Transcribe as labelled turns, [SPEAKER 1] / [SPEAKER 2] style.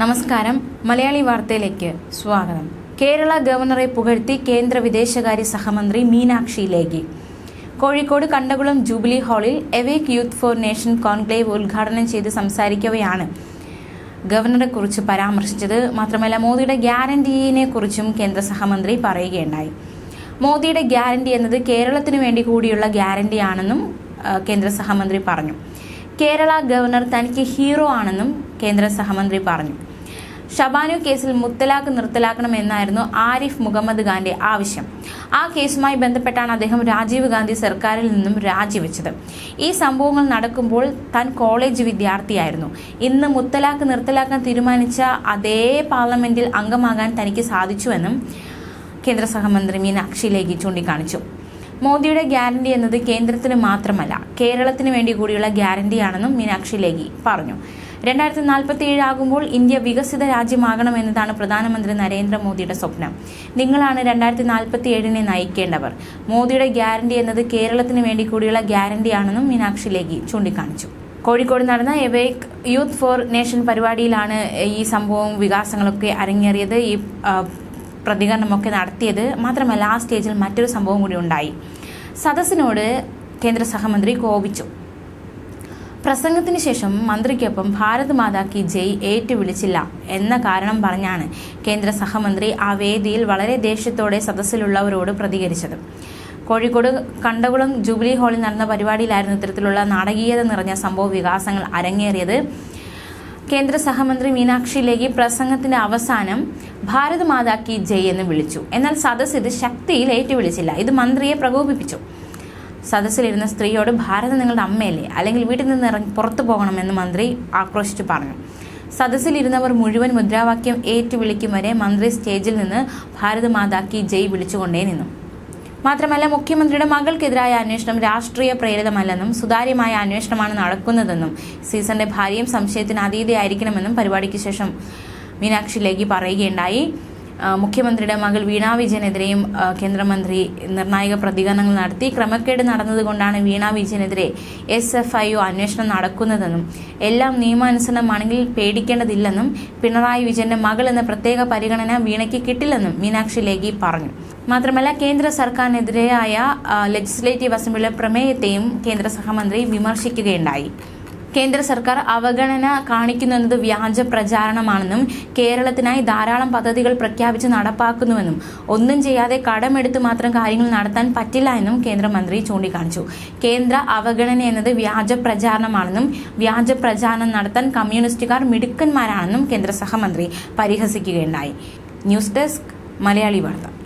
[SPEAKER 1] നമസ്കാരം. മലയാളി വാർത്തയിലേക്ക് സ്വാഗതം. കേരള ഗവർണറെ പുകഴ്ത്തി കേന്ദ്ര വിദേശകാര്യ സഹമന്ത്രി മീനാക്ഷി ലേഖി. കോഴിക്കോട് കണ്ടകുളം ജൂബിലി ഹാളിൽ awake youth four nation conclave ഉദ്ഘാടനം ചെയ്ത് സംസാരിക്കവെയാണ് ഗവർണറെ കുറിച്ച് പരാമർശിച്ചത്. മാത്രമല്ല, മോദിയുടെ ഗ്യാരണ്ടിയെ കുറിച്ചും കേന്ദ്ര സഹമന്ത്രി പറയുകയുണ്ടായി. മോദിയുടെ ഗ്യാരണ്ടി എന്നത് കേരളത്തിന് വേണ്ടി കൂടിയുള്ള ഗ്യാരണ്ടിയാണെന്നും കേന്ദ്ര സഹമന്ത്രി പറഞ്ഞു. കേരള ഗവർണർ തനിക്ക് ഹീറോ ആണെന്നും കേന്ദ്ര സഹമന്ത്രി പറഞ്ഞു. ഷബാനു കേസിൽ മുത്തലാഖ് നിർത്തലാക്കണമെന്നായിരുന്നു ആരിഫ് മുഹമ്മദ് ഖാന്റെ ആവശ്യം. ആ കേസുമായി ബന്ധപ്പെട്ടാണ് അദ്ദേഹം രാജീവ് ഗാന്ധി സർക്കാരിൽ നിന്നും രാജിവെച്ചത്. ഈ സംഭവങ്ങൾ നടക്കുമ്പോൾ താൻ കോളേജ് വിദ്യാർത്ഥിയായിരുന്നു. ഇന്ന് മുത്തലാഖ് നിർത്തലാക്കാൻ തീരുമാനിച്ച അതേ പാർലമെന്റിൽ അംഗമാകാൻ തനിക്ക് സാധിച്ചുവെന്നും കേന്ദ്ര സഹമന്ത്രി മീനാക്ഷി ലേഖി ചൂണ്ടിക്കാണിച്ചു. മോദിയുടെ ഗ്യാരണ്ടി എന്നത് കേന്ദ്രത്തിന് മാത്രമല്ല, കേരളത്തിന് വേണ്ടി കൂടിയുള്ള ഗ്യാരണ്ടിയാണെന്നും മീനാക്ഷി ലേഖി പറഞ്ഞു. 2047 ആകുമ്പോൾ ഇന്ത്യ വികസിത രാജ്യമാകണമെന്നതാണ് പ്രധാനമന്ത്രി നരേന്ദ്രമോദിയുടെ സ്വപ്നം. നിങ്ങളാണ് 2047 നയിക്കേണ്ടവർ. മോദിയുടെ ഗ്യാരണ്ടി എന്നത് കേരളത്തിന് വേണ്ടി കൂടിയുള്ള ഗ്യാരണ്ടിയാണെന്നും മീനാക്ഷി ലേഖി ചൂണ്ടിക്കാണിച്ചു. കോഴിക്കോട് നടന്ന എവേക്ക് യൂത്ത് ഫോർ നേഷൻ പരിപാടിയിലാണ് ഈ സംഭവവും വികാസങ്ങളൊക്കെ അരങ്ങേറിയത്. ഈ പ്രതികരണമൊക്കെ നടത്തിയത്. മാത്രമല്ല, ആ സ്റ്റേജിൽ മറ്റൊരു സംഭവം കൂടി ഉണ്ടായി. സദസ്സിനോട് കേന്ദ്ര സഹമന്ത്രി കോപിച്ചു. പ്രസംഗത്തിന് ശേഷം മന്ത്രിക്കൊപ്പം ഭാരത് മാതാ കി ജയ് ഏറ്റുവിളിച്ചില്ല എന്ന കാരണം പറഞ്ഞാണ് കേന്ദ്ര സഹമന്ത്രി ആ വേദിയിൽ വളരെ ദേഷ്യത്തോടെ സദസ്സിലുള്ളവരോട് പ്രതികരിച്ചത്. കോഴിക്കോട് കണ്ടകുളം ജൂബിലി ഹാളിൽ നടന്ന പരിപാടിയിലായിരുന്നു ഇത്തരത്തിലുള്ള നാടകീയത നിറഞ്ഞ സംഭവ വികാസങ്ങൾ അരങ്ങേറിയത്. കേന്ദ്ര സഹമന്ത്രി മീനാക്ഷി ലേഖി പ്രസംഗത്തിന്റെ അവസാനം ഭാരത് മാതാ കി ജയ് എന്ന് വിളിച്ചു. എന്നാൽ സദസ് ഇത് ശക്തിയിൽ ഏറ്റുവിളിച്ചില്ല. ഇത് മന്ത്രിയെ പ്രകോപിപ്പിച്ചു. സദസ്സിലിരുന്ന സ്ത്രീയോട് ഭാരതം നിങ്ങളുടെ അമ്മയല്ലേ, അല്ലെങ്കിൽ വീട്ടിൽ നിന്ന് ഇറങ്ങി പുറത്തു പോകണമെന്ന് മന്ത്രി ആക്രോശിച്ചു പറഞ്ഞു. സദസ്സിലിരുന്നവർ മുഴുവൻ മുദ്രാവാക്യം ഏറ്റുവിളിക്കും വരെ മന്ത്രി സ്റ്റേജിൽ നിന്ന് ഭാരത് മാതാ കി ജയ് വിളിച്ചുകൊണ്ടേ നിന്നു. മാത്രമല്ല, മുഖ്യമന്ത്രിയുടെ മകൾക്കെതിരായ അന്വേഷണം രാഷ്ട്രീയ പ്രേരിതമല്ലെന്നും സുതാര്യമായ അന്വേഷണമാണ് നടക്കുന്നതെന്നും സീസന്റെ ഭാര്യയും സംശയത്തിന് അതീതയായിരിക്കണമെന്നും പരിപാടിക്ക് ശേഷം മീനാക്ഷി ലേഖി പറയുകയുണ്ടായി. മുഖ്യമന്ത്രിയുടെ മകൾ വീണ വിജയനെതിരെയും കേന്ദ്രമന്ത്രി നിർണായക പ്രതികരണങ്ങൾ നടത്തി. ക്രമക്കേട് നടന്നതുകൊണ്ടാണ് വീണ വിജയനെതിരെ SFIO അന്വേഷണം നടക്കുന്നതെന്നും എല്ലാം നിയമാനുസരണമാണെങ്കിൽ പേടിക്കേണ്ടതില്ലെന്നും പിണറായി വിജയന്റെ മകൾ എന്ന പ്രത്യേക പരിഗണന വീണയ്ക്ക് കിട്ടില്ലെന്നും മീനാക്ഷി ലേഖി പറഞ്ഞു. മാത്രമല്ല, കേന്ദ്ര സർക്കാരിനെതിരെയായ ലെജിസ്ലേറ്റീവ് അസംബ്ലിയിലെ പ്രമേയത്തെയും കേന്ദ്ര സഹമന്ത്രി വിമർശിക്കുകയുണ്ടായി. കേന്ദ്ര സർക്കാർ അവഗണന കാണിക്കുന്നത് വ്യാജ പ്രചാരണമാണെന്നും കേരളത്തിനായി ധാരാളം പദ്ധതികൾ പ്രഖ്യാപിച്ച് നടപ്പാക്കുന്നുവെന്നും ഒന്നും ചെയ്യാതെ കടമെടുത്ത് മാത്രം കാര്യങ്ങൾ നടത്താൻ പറ്റില്ല എന്നും കേന്ദ്രമന്ത്രി ചൂണ്ടിക്കാണിച്ചു. കേന്ദ്ര അവഗണന എന്നത് വ്യാജ പ്രചാരണമാണെന്നും വ്യാജ പ്രചാരണം നടത്താൻ കമ്മ്യൂണിസ്റ്റുകാർ മിടുക്കന്മാരാണെന്നും കേന്ദ്ര സഹമന്ത്രി പരിഹസിക്കുകയുണ്ടായി. ന്യൂസ് ഡെസ്ക് മലയാളി വാർത്ത.